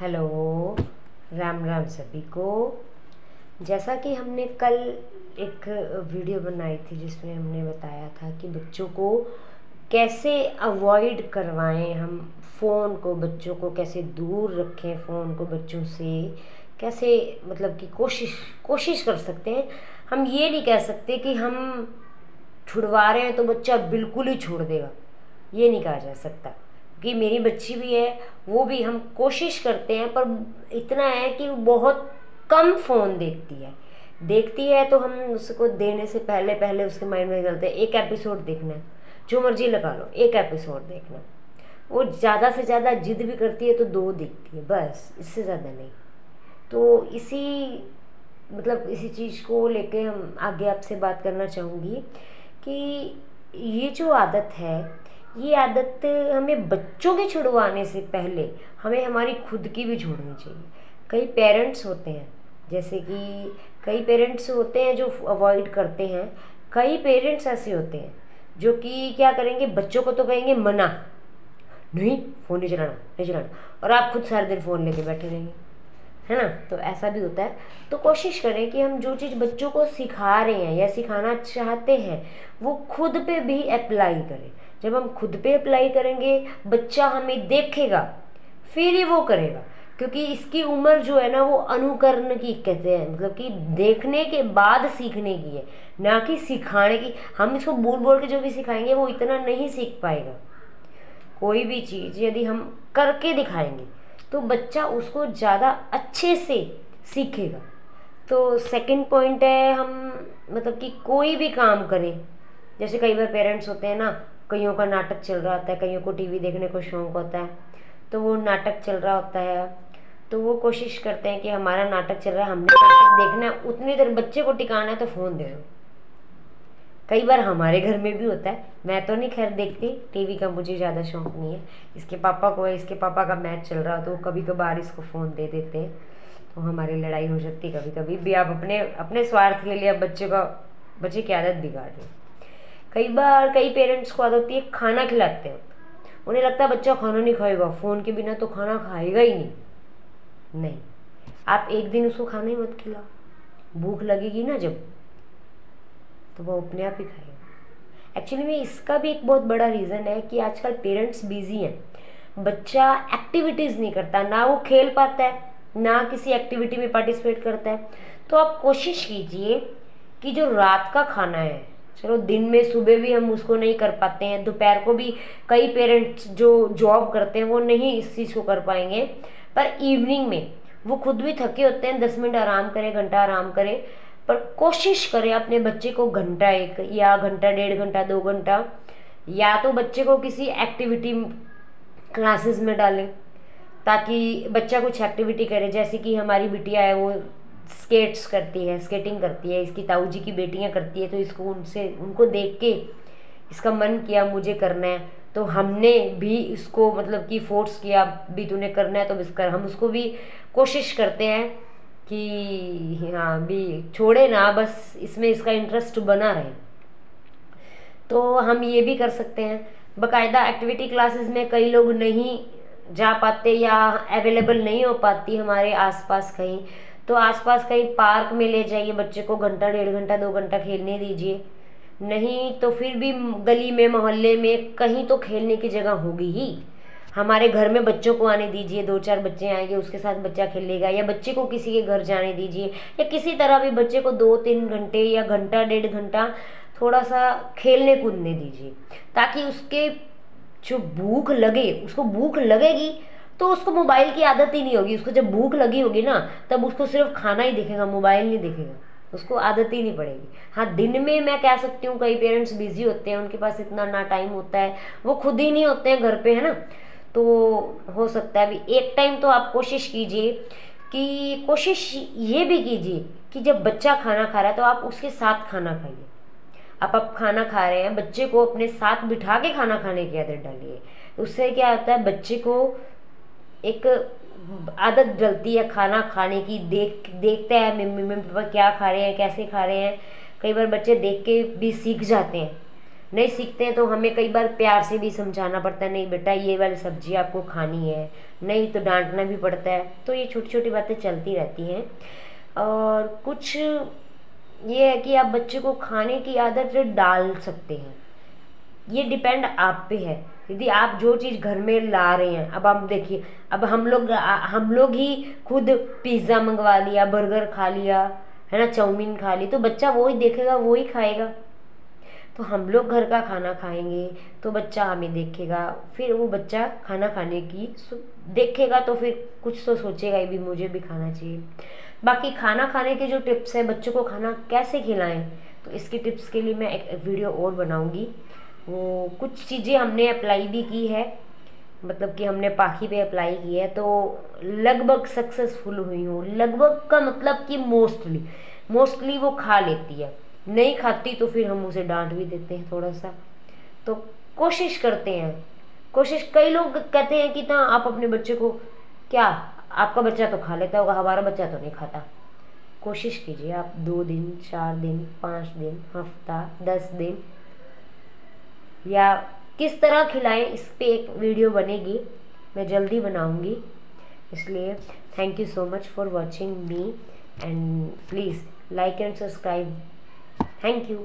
Hello, Ram Ram सभी को। जैसा कि हमने कल एक वीडियो बनाई थी जिसमें हमने बताया था कि बच्चों को कैसे अवॉइड करवाएं, हम फ़ोन को, बच्चों को कैसे दूर रखें फ़ोन को बच्चों से, कैसे मतलब कि कोशिश कर सकते हैं। हम ये नहीं कह सकते कि हम छुड़वा रहे हैं तो बच्चा बिल्कुल ही छोड़ देगा, ये नहीं कहा जा सकता। कि मेरी बच्ची भी है, वो भी, हम कोशिश करते हैं, पर इतना है कि वो बहुत कम फ़ोन देखती है तो हम उसको देने से पहले पहले उसके माइंड में चलते हैं एक एपिसोड देखना है, जो मर्जी लगा लो, एक एपिसोड देखना। वो ज़्यादा से ज़्यादा जिद भी करती है तो 2 देखती है, बस, इससे ज़्यादा नहीं। तो इसी चीज़ को लेके हम आगे आपसे बात करना चाहूँगी कि ये जो आदत है, ये आदत हमें बच्चों के छुड़वाने से पहले हमें हमारी खुद की भी छोड़नी चाहिए। कई पेरेंट्स होते हैं, जैसे कि कई पेरेंट्स होते हैं जो अवॉइड करते हैं। कई पेरेंट्स ऐसे होते हैं जो कि क्या करेंगे, बच्चों को तो कहेंगे मना, नहीं फ़ोन नहीं चलाना, नहीं चलाना, और आप खुद सारे दिन फ़ोन लेके बैठे रहेंगे, है ना। तो ऐसा भी होता है। तो कोशिश करें कि हम जो चीज़ बच्चों को सिखा रहे हैं या सिखाना चाहते हैं वो खुद पे भी अप्लाई करें। जब हम खुद पे अप्लाई करेंगे, बच्चा हमें देखेगा फिर ही वो करेगा, क्योंकि इसकी उम्र जो है ना वो अनुकरण की कहते हैं, मतलब कि देखने के बाद सीखने की है, ना कि सिखाने की। हम इसको बोल बोल के जो भी सिखाएंगे वो इतना नहीं सीख पाएगा। कोई भी चीज़ यदि हम करके दिखाएंगे तो बच्चा उसको ज़्यादा अच्छे से सीखेगा। तो सेकंड पॉइंट है, हम मतलब कि कोई भी काम करें, जैसे कई बार पेरेंट्स होते हैं ना, कईयों का नाटक चल रहा होता है, कईयों को टीवी देखने को शौक होता है, तो वो नाटक चल रहा होता है तो वो कोशिश करते हैं कि हमारा नाटक चल रहा है, हमने नाटक देखना है, उतनी देर बच्चे को टिकाना है तो फ़ोन दे दो। कई बार हमारे घर में भी होता है। मैं तो नहीं खैर देखती टीवी का, मुझे ज़्यादा शौक नहीं है। इसके पापा को है, इसके पापा का मैच चल रहा हो तो वो कभी कभार इसको फ़ोन दे देते हैं, तो हमारी लड़ाई हो सकती है कभी कभी भी। आप अपने स्वार्थ के लिए आप बच्चे की आदत बिगाड़ दें। कई बार कई पेरेंट्स को आदत होती है खाना खिलाते हो, उन्हें लगता है बच्चा खाना नहीं खाएगा, फ़ोन के बिना तो खाना खाएगा ही नहीं। आप एक दिन उसको खाना ही मत खिलाओ, भूख लगेगी ना जब, तो वो अपने आप ही खाएगा। एक्चुअली में इसका भी एक बहुत बड़ा रीज़न है कि आजकल पेरेंट्स बिजी हैं, बच्चा एक्टिविटीज़ नहीं करता, ना वो खेल पाता है, ना किसी एक्टिविटी में पार्टिसिपेट करता है। तो आप कोशिश कीजिए कि जो रात का खाना है, चलो दिन में सुबह भी हम उसको नहीं कर पाते हैं, दोपहर को भी कई पेरेंट्स जो जॉब करते हैं वो नहीं इस चीज़ को कर पाएंगे, पर इवनिंग में वो खुद भी थके होते हैं, 10 मिनट आराम करें, घंटा आराम करें, पर कोशिश करें अपने बच्चे को घंटा एक या घंटा, 1.5 घंटा, 2 घंटा, या तो बच्चे को किसी एक्टिविटी क्लासेस में डालें ताकि बच्चा कुछ एक्टिविटी करे। जैसे कि हमारी बिटिया है, वो स्केटिंग करती है, इसकी ताऊ जी की बेटियां करती है, तो उनको देख के इसका मन किया मुझे करना है, तो हमने भी इसको मतलब कि फोर्स किया, भी तूने करना है तो बस कर। हम उसको भी कोशिश करते हैं कि हाँ भी छोड़े ना, बस इसमें इसका इंटरेस्ट बना रहे। तो हम ये भी कर सकते हैं। बाकायदा एक्टिविटी क्लासेस में कई लोग नहीं जा पाते या अवेलेबल नहीं हो पाती हमारे आसपास कहीं, तो आसपास कहीं पार्क में ले जाइए, बच्चे को घंटा, 1.5 घंटा, 2 घंटा खेलने दीजिए। नहीं तो फिर भी गली में, मोहल्ले में कहीं तो खेलने की जगह होगी ही। हमारे घर में बच्चों को आने दीजिए, 2-4 बच्चे आएंगे, उसके साथ बच्चा खेलेगा, या बच्चे को किसी के घर जाने दीजिए, या किसी तरह भी बच्चे को 2-3 घंटे या घंटा, 1.5 घंटा थोड़ा सा खेलने कूदने दीजिए, ताकि उसके जो भूख लगे, उसको भूख लगेगी तो उसको मोबाइल की आदत ही नहीं होगी। उसको जब भूख लगी होगी ना, तब उसको सिर्फ खाना ही दिखेगा, मोबाइल नहीं दिखेगा, उसको आदत ही नहीं पड़ेगी। हाँ, दिन में मैं कह सकती हूँ कई पेरेंट्स बिजी होते हैं, उनके पास इतना ना टाइम होता है, वो खुद ही नहीं होते हैं घर पे, है ना, तो हो सकता है अभी एक टाइम तो आप कोशिश ये भी कीजिए कि जब बच्चा खाना खा रहा है तो आप उसके साथ खाना खाइए। आप खाना खा रहे हैं, बच्चे को अपने साथ बिठा के खाना खाने की आदत डालिए। उससे क्या होता है, बच्चे को एक आदत डलती है खाना खाने की, देखते हैं मम्मी पापा क्या खा रहे हैं, कैसे खा रहे हैं। कई बार बच्चे देख के भी सीख जाते हैं, नहीं सीखते हैं तो हमें कई बार प्यार से भी समझाना पड़ता है, नहीं बेटा ये वाली सब्जी आपको खानी है, नहीं तो डांटना भी पड़ता है। तो ये छोटी छोटी बातें चलती रहती हैं। और कुछ ये है कि आप बच्चे को खाने की आदत डाल सकते हैं, ये डिपेंड आप पे है। यदि आप जो चीज़ घर में ला रहे हैं, अब आप देखिए, अब हम लोग ही खुद पिज़्ज़ा मंगवा लिया, बर्गर खा लिया, है ना, चाउमीन खा ली, तो बच्चा वो ही देखेगा वो ही खाएगा। तो हम लोग घर का खाना खाएंगे तो बच्चा हमें देखेगा, फिर वो बच्चा खाना खाने की देखेगा तो फिर कुछ तो सोचेगा भी मुझे भी खाना चाहिए। बाकी खाना खाने के जो टिप्स है, बच्चों को खाना कैसे खिलाएं, तो इसकी टिप्स के लिए मैं एक वीडियो और बनाऊंगी। वो कुछ चीज़ें हमने अप्लाई भी की है, मतलब कि हमने पाखी पे अप्लाई की है, तो लगभग सक्सेसफुल हुई हूँ। लगभग का मतलब कि मोस्टली वो खा लेती है, नहीं खाती तो फिर हम उसे डांट भी देते हैं थोड़ा सा। तो कोशिश करते हैं, कोशिश। कई लोग कहते हैं कि ना आप अपने बच्चे को, क्या आपका बच्चा तो खा लेता होगा, हमारा बच्चा तो नहीं खाता। कोशिश कीजिए आप 2 दिन, 4 दिन, 5 दिन, हफ्ता, 10 दिन, या किस तरह खिलाएं, इस पे एक वीडियो बनेगी, मैं जल्दी बनाऊंगी। इसलिए thank you so much for watching me and please like and subscribe. Thank you.